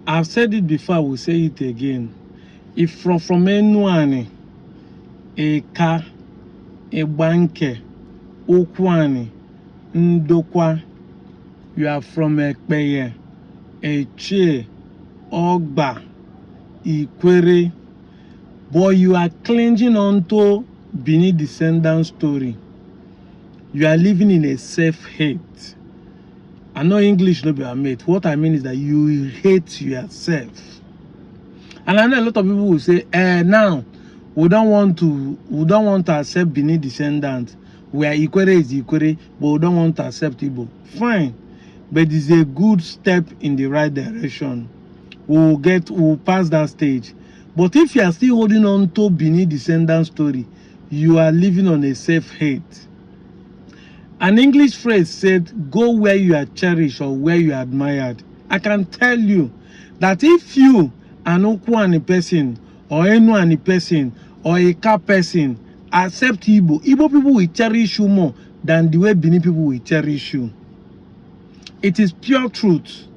I've said it before, I will say it again. If from anyone, a car, a banke, Okwani, Ndokwa, you are from Ekpeye, Eche, Ogba, Ikwere, but you are clinging onto Bini descendant story. You are living in a self-hate. I know English no be a mate. What I mean is that you hate yourself. And I know a lot of people will say, now we don't want to accept Bini descendant. We are Ikwere is Ikwere, but we don't want to accept Igbo. Fine. But it's a good step in the right direction. We'll pass that stage. But if you are still holding on to Bini descendant story, you are living on a self-hate. An English phrase said, go where you are cherished or where you are admired. I can tell you that if you, an Okwani person, or any person, or a car person, accept Igbo people will cherish you more than the way Bini people will cherish you. It is pure truth.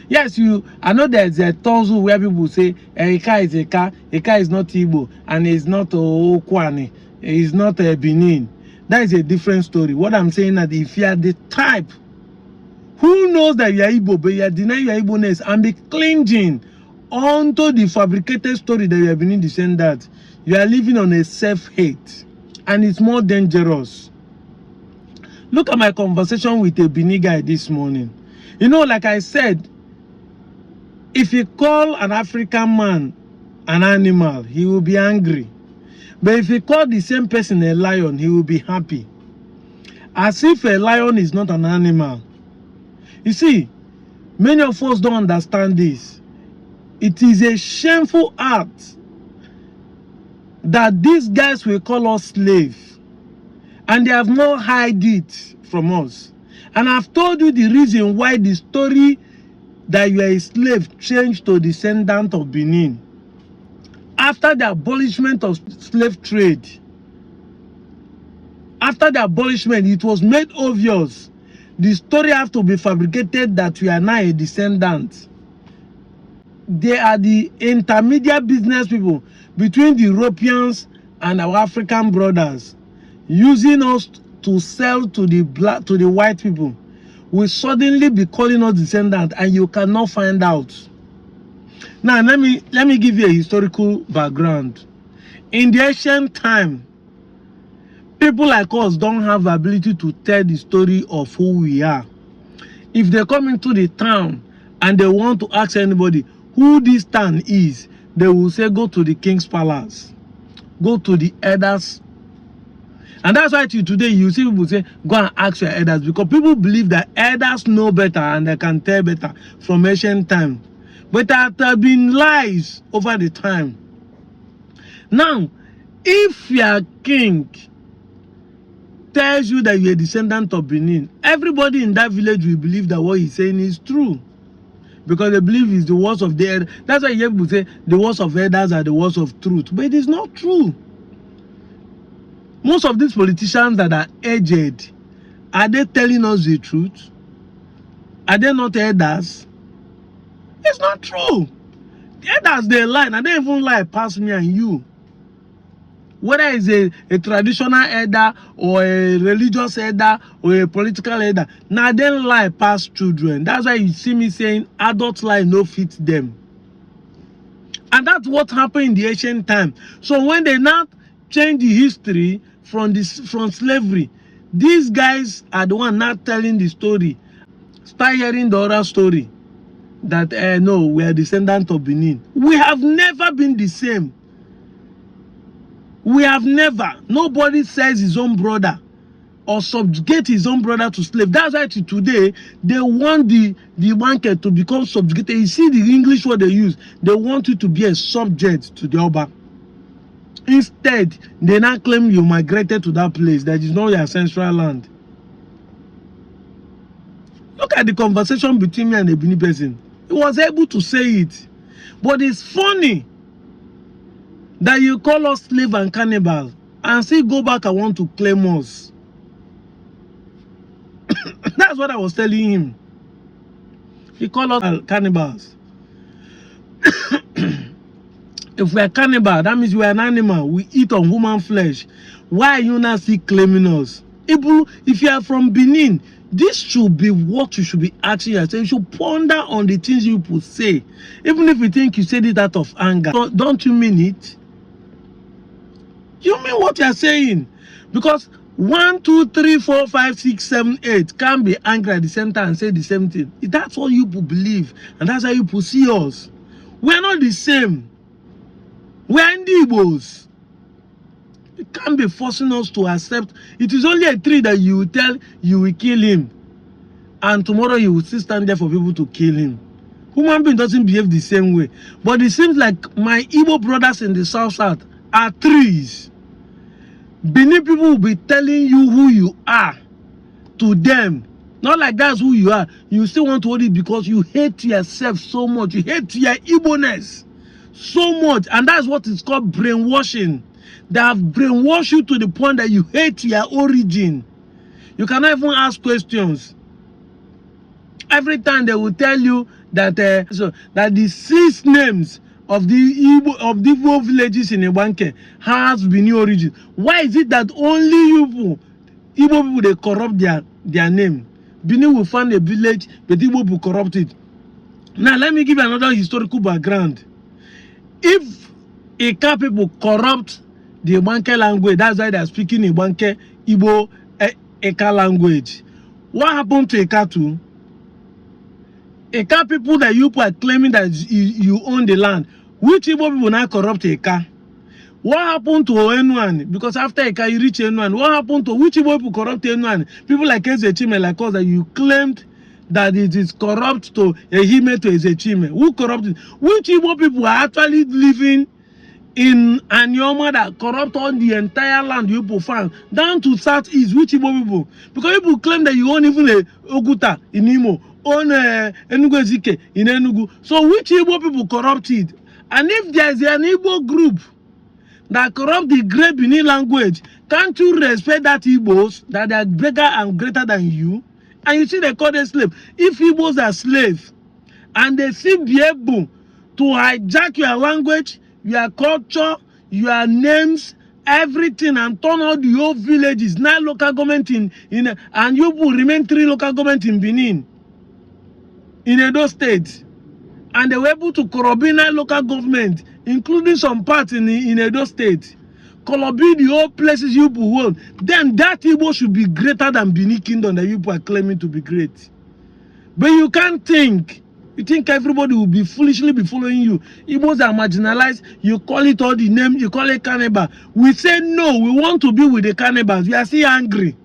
Yes, I know there's a tussle where people say Eka is Eka is not Igbo, and it's not Okwani, it's not a Benin. That is a different story. What I'm saying is that if you are the type who knows that you are Igbo, but you are denying your Igbo-ness and be clinging onto the fabricated story that you have been descendant, you are living on a self-hate, and it's more dangerous. Look at my conversation with a Bini guy this morning. You know, like I said, if you call an African man an animal, he will be angry. But if you call the same person a lion, he will be happy. As if a lion is not an animal. You see, many of us don't understand this. It is a shameful act that these guys will call us slaves. And they have not hide it from us. And I've told you the reason why the story that you are a slave changed to descendant of Benin. After the abolishment of slave trade, after the abolishment, it was made obvious. The story have to be fabricated that we are now a descendant. They are the intermediate business people between the Europeans and our African brothers, using us to sell to the white people. Will suddenly be calling us descendant, and you cannot find out. Now let me give you a historical background. In the ancient time, people like us don't have the ability to tell the story of who we are. If they come into the town and they want to ask anybody who this town is, they will say, go to the king's palace, go to the elders. And that's why today you see people say, go and ask your elders, because people believe that elders know better and they can tell better from ancient time. But there have been lies over the time. Now, if your king tells you that you're a descendant of Benin, everybody in that village will believe that what he's saying is true. Because they believe it's the words of the elders. That's why you hear people say the words of elders are the words of truth. But it is not true. Most of these politicians that are aged, are they telling us the truth? Are they not elders? It's not true. The elders, they lie, and they even lie past me and you. Whether it's a traditional elder or a religious elder or a political elder, now they lie past children. That's why you see me saying adult lie no fit them. And that's what happened in the ancient time. So when they now change the history from slavery, these guys are the one not telling the story. Start hearing the other story that no, we are descendants of Benin. We have never been the same. We have never. Nobody says his own brother or subjugate his own brother to slave. That's why today they want the market to become subjugated. You see the English word they use. They want you to be a subject to the Oba. Instead, they now claim you migrated to that place that is not your ancestral land. Look at the conversation between me and a Bini person. He was able to say it. But it's funny that you call us slave and cannibal and still go back and want to claim us. That's what I was telling him. He called us cannibals. If we are cannibal, that means we are an animal. We eat on human flesh. Why are you not still claiming us? If you are from Benin, this should be what you should be asking yourself. You should ponder on the things you people say. Even if you think you said it out of anger. Don't you mean it? You mean what you are saying? Because 1, 2, 3, 4, 5, 6, 7, 8 can't be angry at the same time and say the same thing. That's what you people believe. And that's how you people see us. We are not the same. We are Igbos. You can't be forcing us to accept. It is only a tree that you will tell you will kill him. And tomorrow you will still stand there for people to kill him. Human being doesn't behave the same way. But it seems like my Igbo brothers in the South are trees. Benin people will be telling you who you are to them. Not like that's who you are. You still want to hold it because you hate yourself so much. You hate your Igbo-ness so much. And that's what is called brainwashing. They have brainwashed you to the point that you hate your origin. You cannot even ask questions. Every time they will tell you that that the 6 names of the Igbo villages in Ibanke has Binu origin. Why is it that only Igbo people they corrupt their name? Binu will find a village, but Igbo will corrupt it. Now let me give you another historical background. If Ika people corrupt the Ibanke language, that's why they are speaking Ibanke Igbo Ika language. What happened to Ika too? Ika people that you are claiming that you own the land, which Igbo people now corrupt Ika? What happened to N1? Because after Ika you reach N1, what happened to which Igbo people corrupt N1? People like Ezechime, like us, that you claimed that it is corrupt to Ehime to Ezechime. Who corrupted? Which Igbo people are actually living in Anyoma that corrupt all the entire land you people found down to southeast? Which Igbo people? Because people claim that you own even a Oguta in Imo, own Enugu Ezike in Enugu. So which Igbo people corrupted? And if there is an Igbo group that corrupt the great Benin language, can't you respect that Igbos that they are bigger and greater than you? And you see they call them slave. If Igbos are slaves and they still be able to hijack your language, your culture, your names, everything, and turn all the whole villages, 9 local government and you will remain 3 local government in Benin, in Edo State, and they were able to corrupt 9 local government, including some parts in Edo State, corrupt the whole places you people hold, then that Igbo should be greater than Benin Kingdom that you people are claiming to be great. But you can't think. You think everybody will be foolishly be following you. Igbos are marginalized. You call it all the name. You call it cannibal. We say no. We want to be with the cannibals. We are still angry.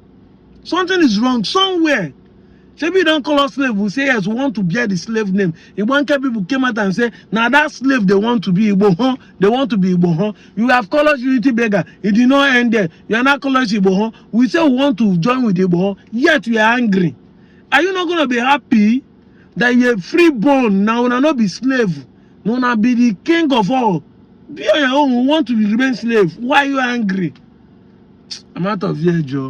Something is wrong somewhere. Maybe you don't call us slave. We say yes. We want to bear the slave name. Ibanke people came out and say, now that slave they want to be Igbo, huh? They want to be Igbo, huh? You have called us unity beggar. It did not end there. You are not calling us Igbo, huh? We say we want to join with Igbo, huh? Yet we are angry. Are you not going to be happy that you're freeborn now, will not be slave, no, not be the king of all? Be on your own, we want to remain slave. Why are you angry? I'm out of here, Joe.